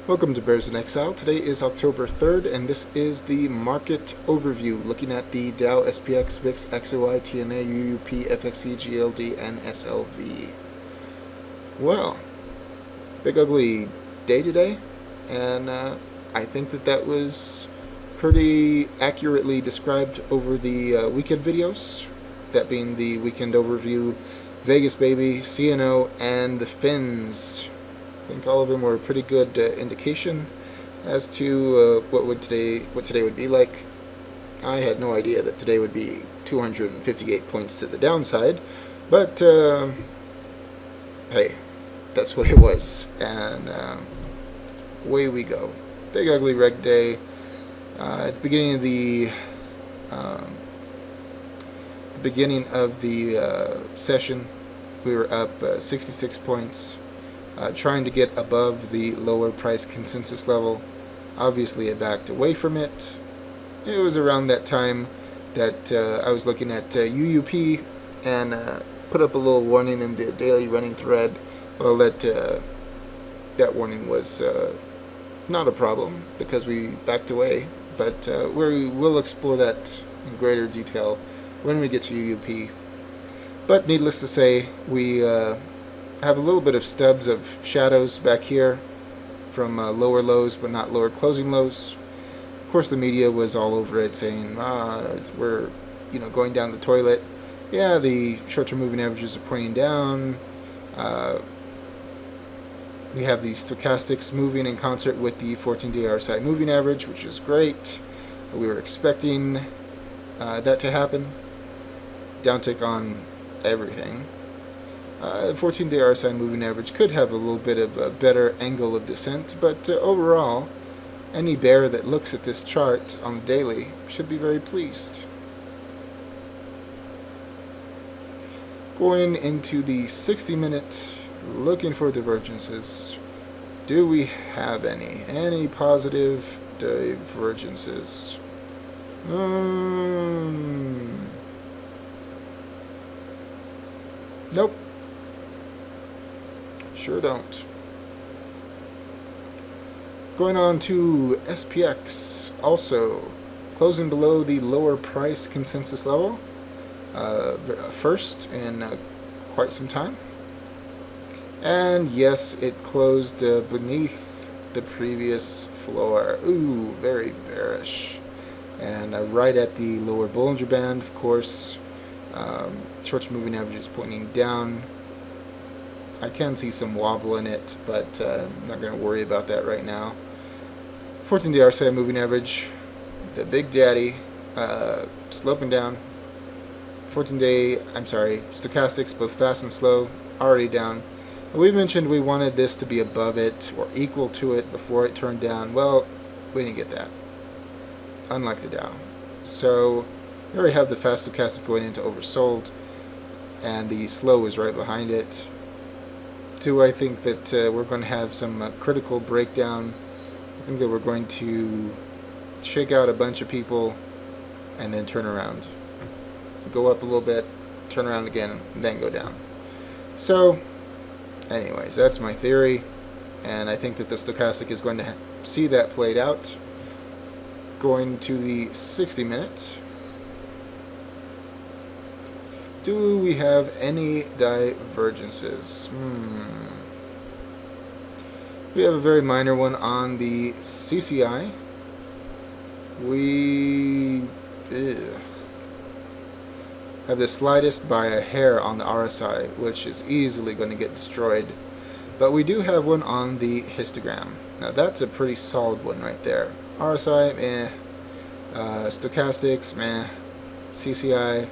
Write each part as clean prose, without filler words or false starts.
Welcome to Bears in Exile. Today is October 3rd, and this is the market overview, looking at the Dow, SPX, VIX, XOI, TNA, UUP, FXE, GLD, and SLV. Well, big ugly day today, and I think that was pretty accurately described over the weekend videos, that being the weekend overview, Vegas Baby, CNO, and the Fins. I think all of them were a pretty good indication as to what today would be like. I had no idea that today would be 258 points to the downside, but hey, that's what it was, and away we go. Big ugly reg day. At the beginning of the session, we were up 66 points. Trying to get above the lower price consensus level. Obviously, I backed away from it. It was around that time that I was looking at UUP and put up a little warning in the daily running thread. Well, that warning was not a problem because we backed away, but we will explore that in greater detail when we get to UUP. But needless to say, we have a little bit of stubs of shadows back here from lower lows but not lower closing lows. Of course, the media was all over it, saying we're going down the toilet. Yeah, the short-term moving averages are pointing down. We have the stochastics moving in concert with the 14-day RSI moving average, which is great. We were expecting that to happen. Downtick on everything. 14-day RSI moving average could have a little bit of a better angle of descent, but overall, any bear that looks at this chart on the daily should be very pleased. Going into the 60-minute, looking for divergences. Do we have any? Any positive divergences? Nope. Sure don't. Going on to SPX, also closing below the lower price consensus level, first in quite some time. And yes, it closed beneath the previous floor. Ooh, very bearish. And right at the lower Bollinger Band, of course. Short-term moving average is pointing down. I can see some wobble in it, but I'm not going to worry about that right now. 14-day RSI moving average, the big daddy, sloping down. Stochastics, both fast and slow, already down. We mentioned we wanted this to be above it or equal to it before it turned down. Well, we didn't get that, unlike the Dow. So we already have the fast stochastic going into oversold, and the slow is right behind it. Do I think that we're going to have some critical breakdown? I think that we're going to shake out a bunch of people and then turn around. Go up a little bit, turn around again, and then go down. So, anyways, that's my theory, and I think that the stochastic is going to see that played out. Going to the 60-minute. Do we have any divergences? We have a very minor one on the CCI. We have the slightest by a hair on the RSI, which is easily going to get destroyed. But we do have one on the histogram. Now that's a pretty solid one right there. RSI, meh. Stochastics, meh. CCI,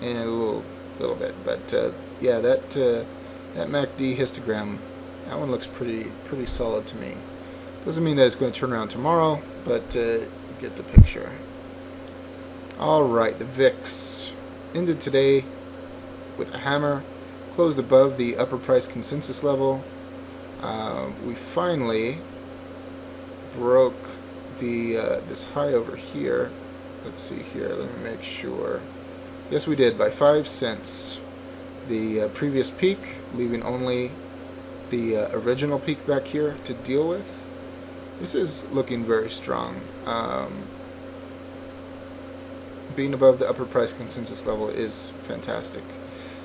and a little bit, but yeah, that MACD histogram, that one looks pretty solid to me. Doesn't mean that it's going to turn around tomorrow, but you get the picture. All right, the VIX ended today with a hammer, closed above the upper price consensus level. We finally broke the this high over here. Let's see here. Let me make sure. Yes, we did, by 5 cents. The previous peak, leaving only the original peak back here to deal with. This is looking very strong. Being above the upper price consensus level is fantastic.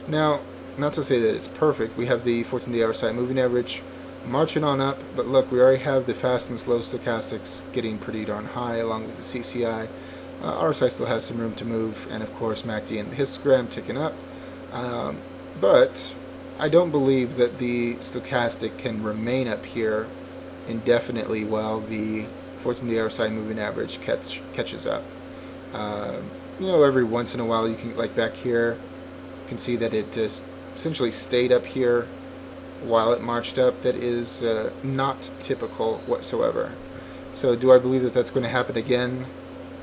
Now, not to say that it's perfect, we have the 14-day RSI moving average marching on up, but look, we already have the fast and slow stochastics getting pretty darn high along with the CCI. RSI still has some room to move, and of course MACD and the histogram ticking up. But I don't believe that the stochastic can remain up here indefinitely while the 14-day RSI moving average catches up. Every once in a while you can, like back here, you can see that it just essentially stayed up here while it marched up. That is not typical whatsoever. So do I believe that that's going to happen again?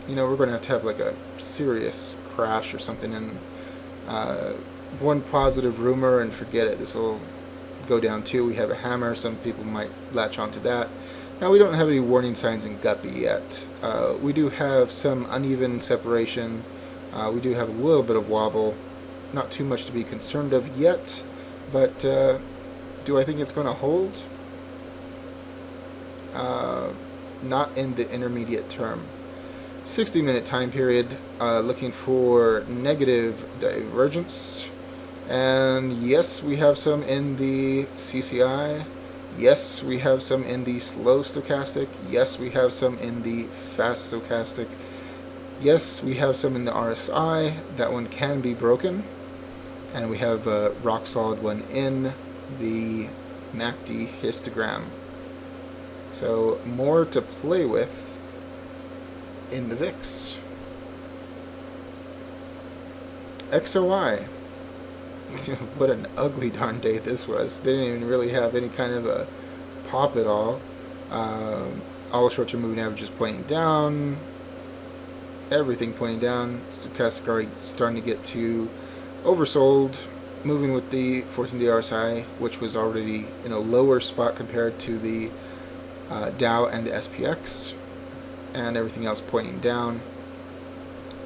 We're going to have like a serious crash or something, and one positive rumor and forget it. This will go down too. We have a hammer. Some people might latch onto that. Now, we don't have any warning signs in Guppy yet. We do have some uneven separation. We do have a little bit of wobble. Not too much to be concerned of yet, but do I think it's going to hold? Not in the intermediate term. 60-minute time period, looking for negative divergence. And yes, we have some in the CCI. Yes, we have some in the slow stochastic. Yes, we have some in the fast stochastic. Yes, we have some in the RSI. That one can be broken. And we have a rock solid one in the MACD histogram. So more to play with in the VIX. XOI. What an ugly darn day this was. They didn't even really have any kind of a pop at all. All short-term moving averages pointing down. Everything pointing down. Stochastic already starting to get to oversold. Moving with the 14-day RSI, which was already in a lower spot compared to the Dow and the SPX. And everything else pointing down.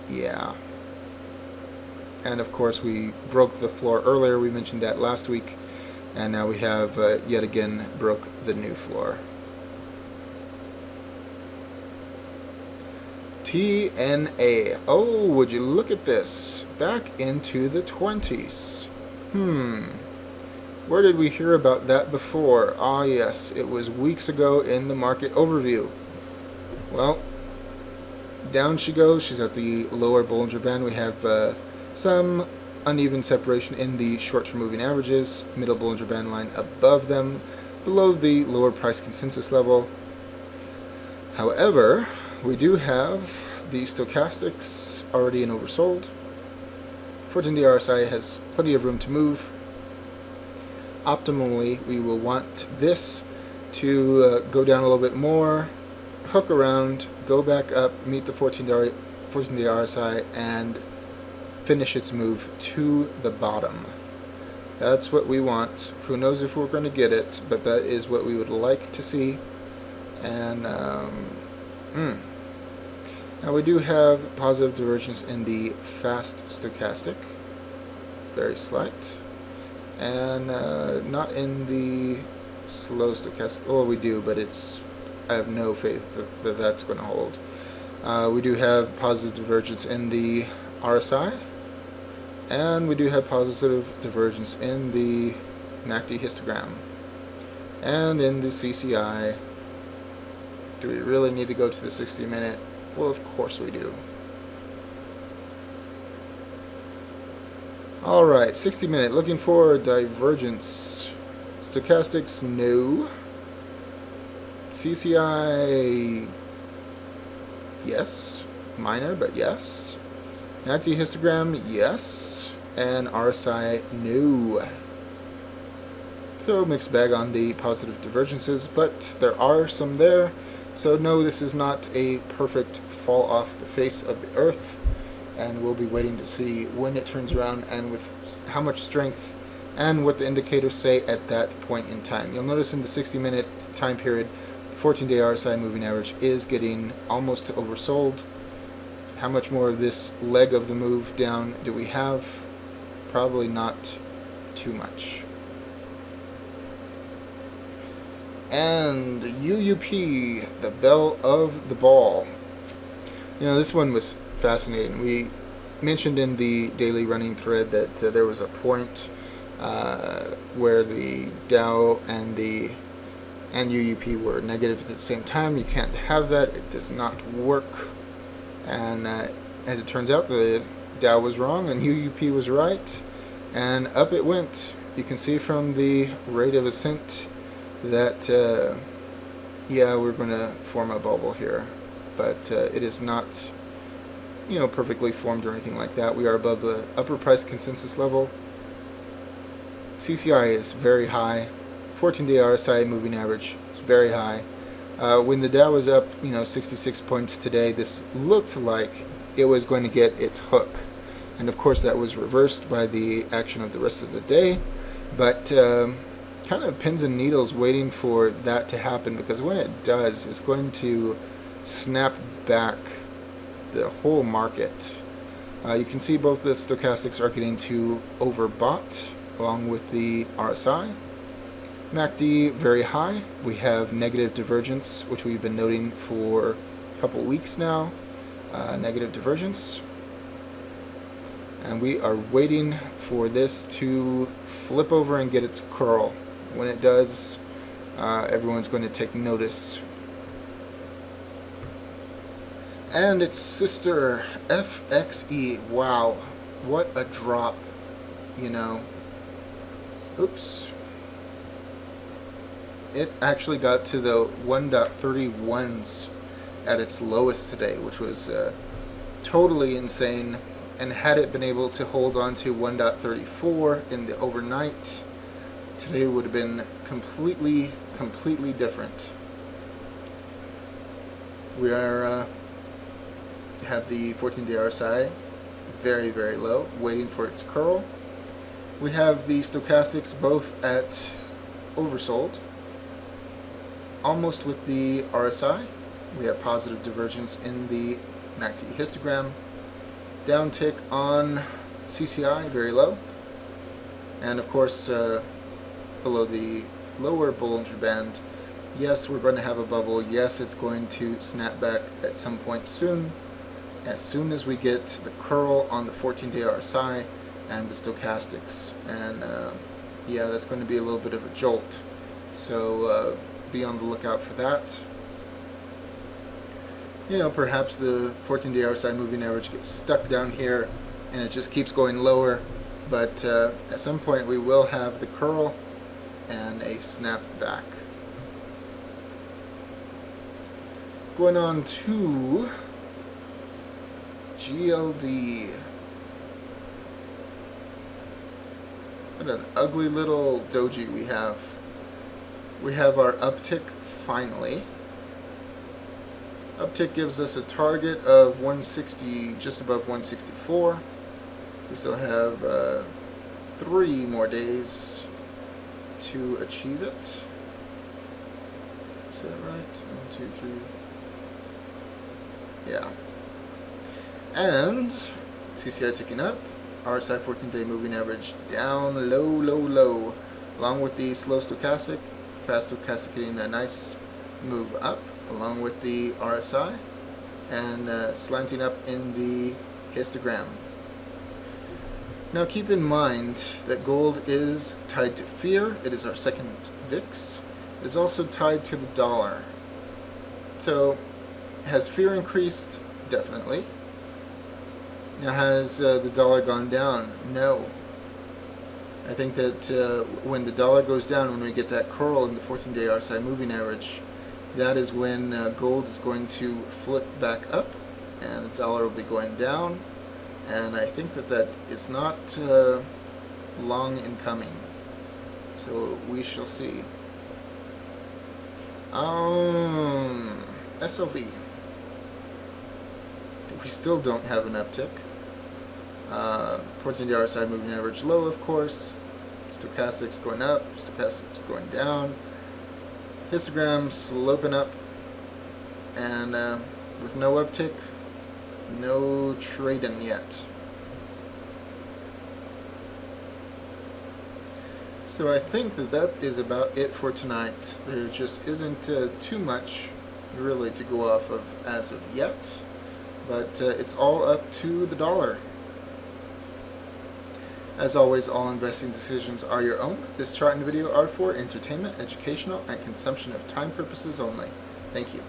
Yeah. And of course we broke the floor earlier, we mentioned that last week, and now we have yet again broke the new floor. TNA. Oh, would you look at this? Back into the 20s. Where did we hear about that before? Ah, yes, it was weeks ago in the market overview. Well, down she goes. She's at the lower Bollinger Band. We have some uneven separation in the short-term moving averages, middle Bollinger Band line above them, below the lower price consensus level. However, we do have the stochastics already in oversold. 14-day RSI has plenty of room to move. Optimally, we will want this to go down a little bit more, hook around, go back up, meet the 14-day RSI, and finish its move to the bottom. That's what we want. Who knows if we're going to get it, but that is what we would like to see. And now we do have positive divergence in the fast stochastic, very slight, and not in the slow stochastic. Oh, we do, but I have no faith that that's going to hold. We do have positive divergence in the RSI. And we do have positive divergence in the MACD histogram. And in the CCI. Do we really need to go to the 60-minute? Well, of course we do. Alright, 60-minute. Looking for divergence. Stochastics, no. CCI, yes. Minor, but yes. MACD histogram, yes, and RSI, no. So mixed bag on the positive divergences, but there are some there. So no, this is not a perfect fall off the face of the earth, and we'll be waiting to see when it turns around and with how much strength and what the indicators say at that point in time. You'll notice in the 60-minute time period, the 14-day RSI moving average is getting almost to oversold. How much more of this leg of the move down do we have? Probably not too much. And UUP, the bell of the ball. You know, this one was fascinating. We mentioned in the daily running thread that there was a point where the Dow and UUP were negative at the same time. You can't have that. It does not work. And as it turns out, the Dow was wrong and UUP was right. And up it went. You can see from the rate of ascent that, yeah, we're going to form a bubble here. But it is not, you know, perfectly formed or anything like that. We are above the upper price consensus level. CCI is very high. 14-day RSI moving average is very high. When the Dow was up, you know, 66 points today, this looked like it was going to get its hook. And of course that was reversed by the action of the rest of the day. But kind of pins and needles waiting for that to happen, because when it does, it's going to snap back the whole market. You can see both the stochastics are getting too overbought along with the RSI. MACD very high. We have negative divergence, which we've been noting for a couple weeks now. Negative divergence. And we are waiting for this to flip over and get its curl. When it does, everyone's going to take notice. And its sister, FXE. Wow, what a drop, you know. Oops. It actually got to the 1.31s at its lowest today, which was totally insane. And had it been able to hold on to 1.34 in the overnight, today would have been completely different. We are have the 14-day RSI very low, waiting for its curl. We have the stochastics both at oversold, almost with the RSI. We have positive divergence in the MACD histogram. Down tick on CCI, very low. And of course, below the lower Bollinger Band, yes, we're going to have a bubble. Yes, it's going to snap back at some point soon. As soon as we get the curl on the 14-day RSI and the stochastics. And yeah, that's going to be a little bit of a jolt. So be on the lookout for that. You know, perhaps the 14-day RSI moving average gets stuck down here and it just keeps going lower. But at some point we will have the curl and a snap back. Going on to GLD. What an ugly little doji we have. We have our uptick finally. Uptick gives us a target of 160, just above 164. We still have 3 more days to achieve it. Is that right? 1, 2, 3. Yeah. And CCI ticking up. RSI 14-day moving average down low. Along with the slow stochastic, fast stochastic getting a nice move up, along with the RSI, and slanting up in the histogram. Now keep in mind that gold is tied to fear. It is our second VIX. It is also tied to the dollar. So has fear increased? Definitely. Now has the dollar gone down? No. I think that when the dollar goes down, when we get that curl in the 14-day RSI moving average, that is when gold is going to flip back up and the dollar will be going down. And I think that that is not long in coming. So we shall see. SLV. We still don't have an uptick. 14-day RSI moving average low, of course. Stochastics going up, stochastics going down. Histogram sloping up. And with no uptick, no trading yet. So I think that is about it for tonight. There just isn't too much really to go off of as of yet, but it's all up to the dollar. As always, all investing decisions are your own. This chart and video are for entertainment, educational, and consumption of time purposes only. Thank you.